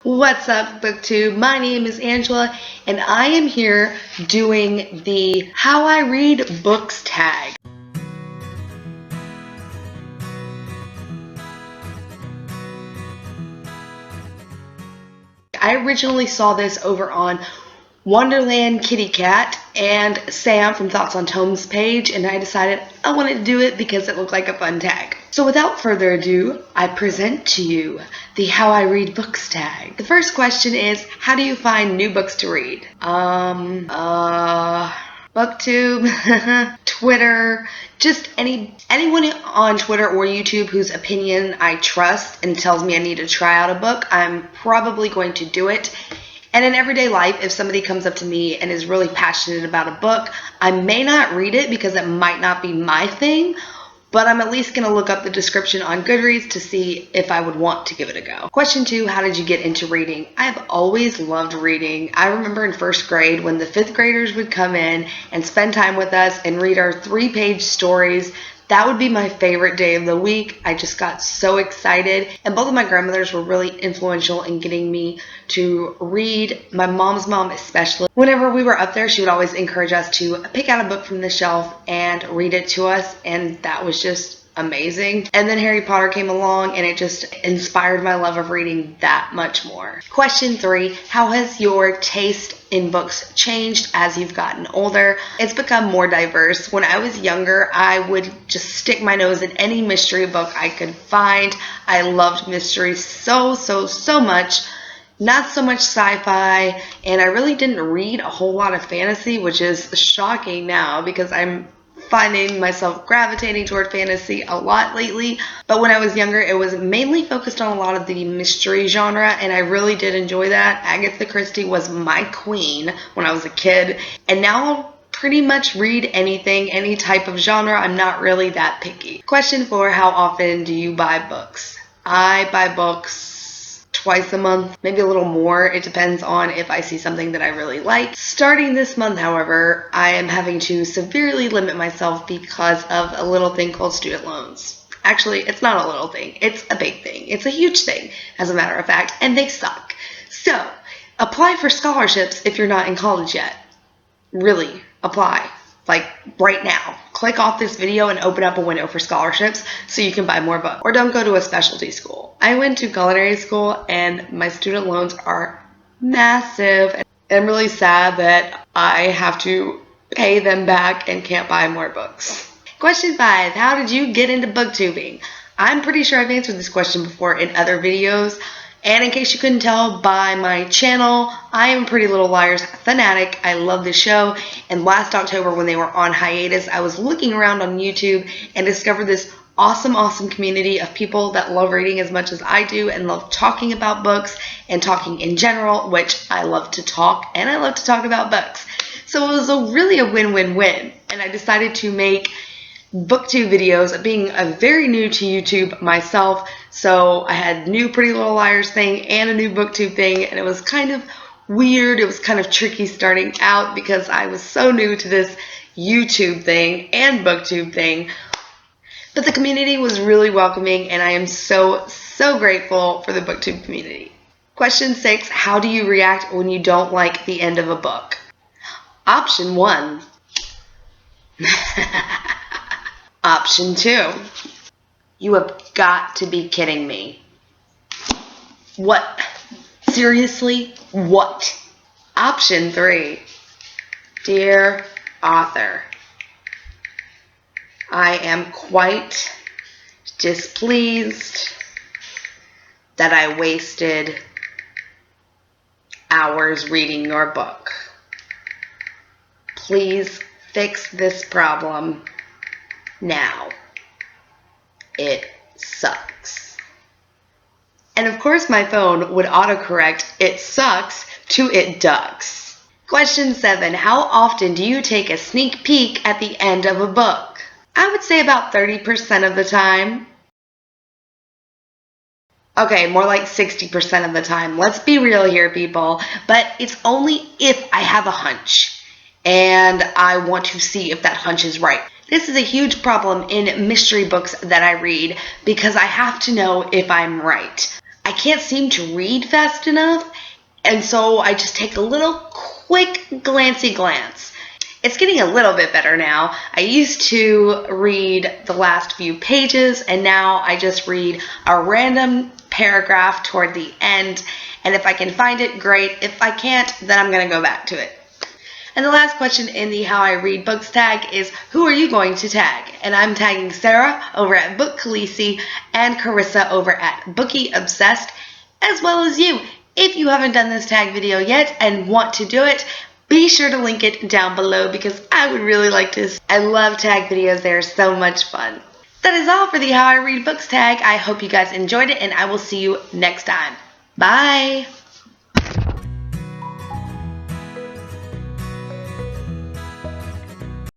What's up, BookTube? My name is Angela, and I am here doing the How I Read Books tag. I originally saw this over on Wonderland Kitty Cat and Sam from Thoughts on Tomes page, and I decided I wanted to do it because it looked like a fun tag. So without further ado, I present to you the How I Read Books tag. The first question is, how do you find new books to read? BookTube, Twitter, just anyone on Twitter or YouTube whose opinion I trust and tells me I need to try out a book, I'm probably going to do it. And in everyday life, if somebody comes up to me and is really passionate about a book, I may not read it because it might not be my thing, but I'm at least going to look up the description on Goodreads to see if I would want to give it a go. Question 2, how did you get into reading? I've always loved reading. I remember in first grade when the 5th graders would come in and spend time with us and read our 3-page stories. That would be my favorite day of the week. I just got so excited. And both of my grandmothers were really influential in getting me to read. My mom's mom especially. Whenever we were up there, she would always encourage us to pick out a book from the shelf and read it to us. And that was just amazing. And then Harry Potter came along and it just inspired my love of reading that much more. Question 3, how has your taste in books changed as you've gotten older? It's become more diverse. When I was younger, I would just stick my nose in any mystery book I could find. I loved mysteries so much. Not so much sci-fi, and I really didn't read a whole lot of fantasy, which is shocking now because I'm finding myself gravitating toward fantasy a lot lately. But when I was younger, it was mainly focused on a lot of the mystery genre, and I really did enjoy that. Agatha Christie was my queen when I was a kid, and now I'll pretty much read anything, any type of genre. I'm not really that picky. Question 4, how often do you buy books? I buy books twice a month, maybe a little more. It depends on if I see something that I really like. Starting this month, however, I am having to severely limit myself because of a little thing called student loans. Actually, it's not a little thing. It's a big thing. It's a huge thing, as a matter of fact, and they suck. So, apply for scholarships if you're not in college yet. Really, apply. Like, right now. Click off this video and open up a window for scholarships so you can buy more books. Or don't go to a specialty school. I went to culinary school and my student loans are massive. And I'm really sad that I have to pay them back and can't buy more books. Question 5, how did you get into booktubing? I'm pretty sure I've answered this question before in other videos. And in case you couldn't tell by my channel, I am Pretty Little Liars fanatic. I love the show. And last October when they were on hiatus, I was looking around on YouTube and discovered this awesome community of people that love reading as much as I do and love talking about books and talking in general, which I love to talk, and I love to talk about books. So it was really a win-win-win. And I decided to make booktube videos, being very new to YouTube myself, so I had new Pretty Little Liars thing and a new booktube thing, and it was kind of weird. It was kind of tricky starting out because I was so new to this YouTube thing and booktube thing, but the community was really welcoming, and I am so grateful for the booktube community. Question 6, how do you react when you don't like the end of a book? Option 1. Option 2, you have got to be kidding me. What? Seriously? What? Option 3, dear author, I am quite displeased that I wasted hours reading your book. Please fix this problem now. It sucks. And of course my phone would autocorrect "it sucks" to "it ducks." Question 7, how often do you take a sneak peek at the end of a book? I would say about 30% of the time. Okay, more like 60% of the time. Let's be real here, people. But it's only if I have a hunch and I want to see if that hunch is right. This is a huge problem in mystery books that I read because I have to know if I'm right. I can't seem to read fast enough, and so I just take a little quick glancy glance. It's getting a little bit better now. I used to read the last few pages, and now I just read a random paragraph toward the end, and if I can find it, great. If I can't, then I'm going to go back to it. And the last question in the How I Read Books tag is, who are you going to tag? And I'm tagging Sarah over at Book Khaleesi and Carissa over at Bookie Obsessed, as well as you. If you haven't done this tag video yet and want to do it, be sure to link it down below because I would really like to. I love tag videos. They're so much fun. That is all for the How I Read Books tag. I hope you guys enjoyed it, and I will see you next time. Bye!